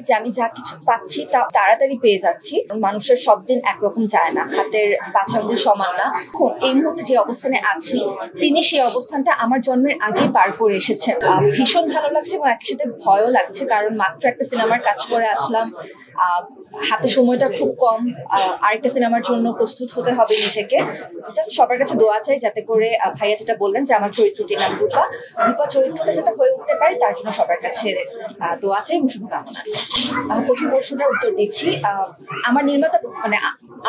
যে আমি যা কিছু পাচ্ছি তা তাড়াতাড়ি পেয়ে যাচ্ছি। মানুষের সব দিন একরকম যায় না, হাতের পাঁচ আঙ্গুল সমান না। এই মুহূর্তে যে অবস্থানে আছি তিনি সেই অবস্থানটা আমার জন্মের আগে পার করে এসেছেন। ভীষণ ভালো লাগছে এবং একই সাথে ভয়ও লাগছে, কারণ মাত্র একটা সিনেমার কাজ করে আসলাম, হাতে সময়টা খুব কম, আরেকটা সিনেমার জন্য প্রস্তুত হতে হবে নিজেকে। জাস্ট সবার কাছে দোয়া চাই যাতে করে ভাইয়া যেটা বললেন যে আমার চরিত্রটির নাম রূপা, রূপা চরিত্রটা যাতে হয়ে উঠতে পারে তার জন্য সবার কাছে দোয়া চাই এবং শুভকামনা আছে। প্রথম প্রশ্নটার উত্তর দিচ্ছি। আমার নির্মাতা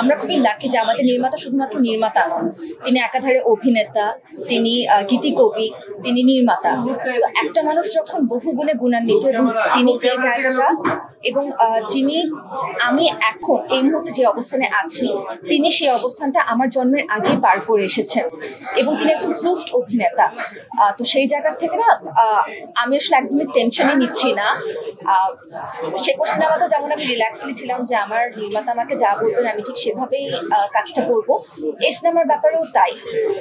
আমরা খুবই লাকি যে আমাদের নির্মাতা শুধুমাত্র নির্মাতা নন, তিনি একাধারে অভিনেতা, তিনি গীতিকবি, তিনি নির্মাতা। তো একটা মানুষ যখন বহু গুণে গুণান্বিত এবং যিনি যে জায়গাটা এবং যিনি আমি এখন এই মুহূর্তে যে অবস্থানে আছি তিনি সেই অবস্থানটা আমার জন্মের আগে পার করে এসেছেন এবং তিনি একজন প্রুফড অভিনেতা। তো সেই জায়গা থেকে না আমি আসলে একদমই টেনশনে নিচ্ছি না। শেখর সিনেমাতে যেমন আমি রিল্যাক্সলি ছিলাম যে আমার নির্মাতা আমাকে যা বলবেন আমি ঠিক সেভাবেই কাজটা করবো, এই সিনেমার ব্যাপারেও তাই।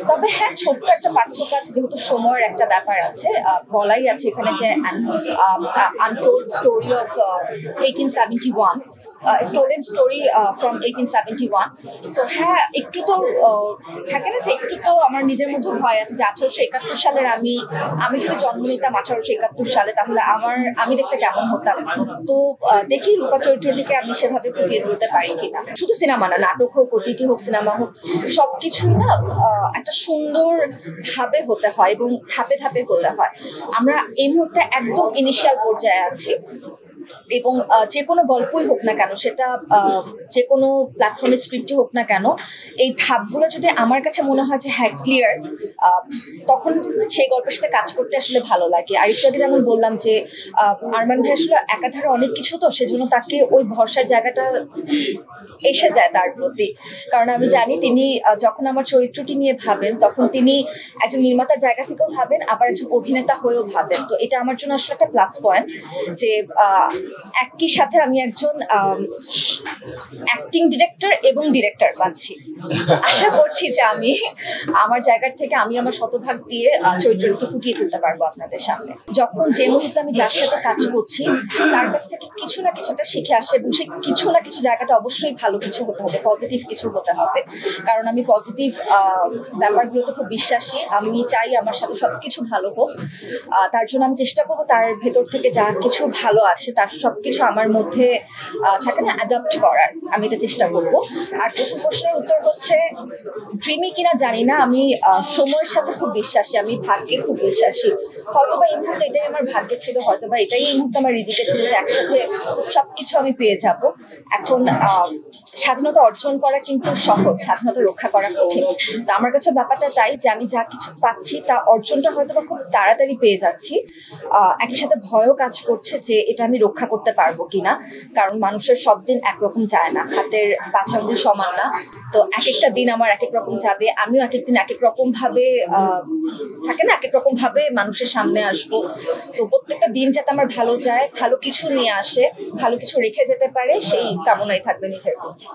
তবে হ্যাঁ, ছোট্ট একটা পার্থক্য আছে, যেহেতু সময়ের একটা ব্যাপার আছে, বলাই আছে এখানে যে untold story of 1871, stolen story from 1871। So হ্যাঁ, একটু তো থাকে না যে একটু তো আমার নিজের মধ্যে ভয় আছে যে 1871 সালের আমি যদি জন্ম নিতাম 1871 সালে তাহলে আমি দেখতে কেমন হতাম। তো দেখি রূপা চরিত্রটিকে আমি সেভাবে ফুটিয়ে তুলতে পারি কিনা। শুধু সিনেমা না, নাটক হোক, ওটিটি হোক, সিনেমা হোক, সবকিছুই না একটা সুন্দর ভাবে হতে হয় এবং ধাপে ধাপে হতে হয়। আমরা এই মুহূর্তে একদম ইনিশিয়াল পর্যায়ে আছি এবং যে কোনো গল্পই হোক না কেন, সেটা যে কোনো প্ল্যাটফর্মের স্ক্রিপ্টই হোক না কেন, এই ধাপগুলো যদি আমার কাছে মনে হয় যে হ্যাঁ ক্লিয়ার, তখন সেই গল্পের সাথে কাজ করতে আসলে ভালো লাগে। আর একটু আগে যেমন বললাম যে আরমান ভাই আসলে একাধারে অনেক কিছু, তো সেজন্য তাকে ওই ভরসার জায়গাটা এসে যায় তার প্রতি। কারণ আমি জানি তিনি যখন আমার চরিত্রটি নিয়ে ভাবেন তখন তিনি একজন নির্মাতার জায়গা থেকেও ভাবেন, আবার একজন অভিনেতা হয়েও ভাবেন। তো এটা আমার জন্য আসলে একটা প্লাস পয়েন্ট যে একই সাথে আমি একজন অ্যাক্টিং ডিরেক্টর এবং ডিরেক্টর পাচ্ছি। আশা করছি যে আমি আমার জায়গার থেকে আমি আমার শতভাগ দিয়ে চরিত্রটিকে ফুটিয়ে তুলতে পারবো আপনাদের সামনে। যখন যে মুহূর্তে আমি যার সাথে কাজ করছি তার কাছ থেকে কিছু না কিছু একটা শিখে আসে এবং সেই কিছু না কিছু জায়গাটা অবশ্যই ভালো কিছু হতে হবে, পজিটিভ কিছু হতে হবে। কারণ আমি পজিটিভ ব্যাপারগুলোতে খুব বিশ্বাসী। আমি চাই আমার সাথে সবকিছু ভালো হোক, তার জন্য আমি চেষ্টা করবো তার ভেতর থেকে যা কিছু ভালো আছে তার সবকিছু আমার মধ্যে থাকে না অ্যাডাপ্ট করার, আমি এটা চেষ্টা করবো। আর প্রথম প্রশ্নের উত্তর হচ্ছে ড্রিমি কিনা জানি না, আমি সময়ের সাথে খুব বিশ্বাসী, আমি ভাগ্যে খুব বিশ্বাসী। হয়তোবা এই মুহূর্তে এটাই আমার ভাগ্যে ছিল, হয়তোবা এটাই এই মুহূর্তে আমার রিজিকে ছিল যে একসাথে সবকিছু আমি পেয়ে যাব। এখন স্বাধীনতা অর্জন করা কিন্তু সহজ, স্বাধীনতা রক্ষা করা কঠিন। তো আমার কাছে ব্যাপারটা তাই যে আমি যা কিছু পাচ্ছি তা অর্জনটা হয়তোবা খুব তাড়াতাড়ি পেয়ে যাচ্ছি। একই সাথে ভয়ও কাজ করছে যে এটা আমি রক্ষা করতে পারবো কিনা, কারণ মানুষের সব দিন একরকম যায় না, হাতের পাঁচ আঙ্গুল সমান না। তো এক একটা দিন আমার এক এক রকম যাবে, আমিও এক একদিন এক এক রকম ভাবে থাকে না, এক এক রকম ভাবে মানুষের সামনে আসবো। তো প্রত্যেকটা দিন যাতে আমার ভালো যায়, ভালো কিছু নিয়ে আসে, ভালো কিছু রেখে যেতে পারে, সেই কামনাই থাকবে নিজের প্রতি।